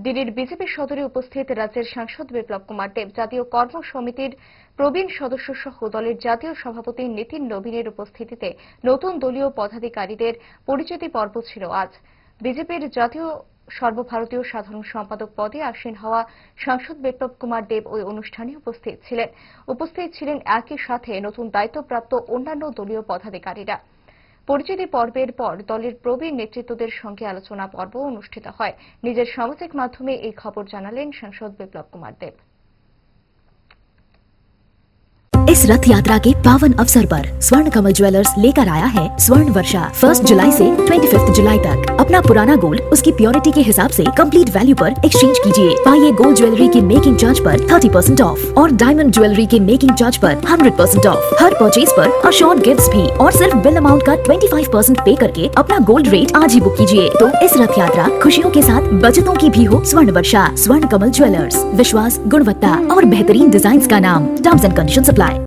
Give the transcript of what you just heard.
দিল্লির বিজেপি সদরে উপস্থিত রাজ্যের সাংসদ বিপ্লব কুমার দেব, জাতীয় কর্ম সমিতির প্রবীণ সদস্য সহ দলের জাতীয় সভাপতি নীতিন নবীনের উপস্থিতিতে নতুন দলীয় পদাধিকারীদের পরিচিতি পর্ব ছিল আজ। বিজেপির জাতীয় সর্বভারতীয় সাধারণ সম্পাদক পদে আসীন হওয়া সাংসদ বিপ্লব কুমার দেব ওই অনুষ্ঠানে উপস্থিত ছিলেন একই সাথে নতুন দায়িত্বপ্রাপ্ত অন্যান্য দলীয় পদাধিকারীরা। পরিচিতি পর্বের পর দলের প্রবীণ নেতৃত্বদের সঙ্গে আলোচনা পর্ব অনুষ্ঠিত হয়। নিজের সামাজিক মাধ্যমে এই খবর জানালেন সাংসদ বিপ্লব কুমার দেব। इस रथ यात्रा के पावन अवसर पर स्वर्ण कमल ज्वेलर्स लेकर आया है स्वर्ण वर्षा 1 जुलाई से 25 जुलाई तक। अपना पुराना गोल्ड उसकी प्योरिटी के हिसाब से कंप्लीट वैल्यू पर एक्सचेंज कीजिए। पाइए गोल्ड ज्वेलरी की मेकिंग चार्ज पर 30% ऑफ और डायमंड ज्वेलरी के मेकिंग चार्ज पर 100% ऑफ। हर परचेज पर अशोर्ड गिफ्ट्स भी और सिर्फ बिल अमाउंट का 25% पे करके अपना गोल्ड रेट आज ही बुक कीजिए। तो इस रथ यात्रा खुशियों के साथ बचतों की भी हो। स्वर्ण वर्षा, स्वर्ण कमल ज्वेलर्स, विश्वास, गुणवत्ता और बेहतरीन डिजाइन का नाम। Terms and conditions apply.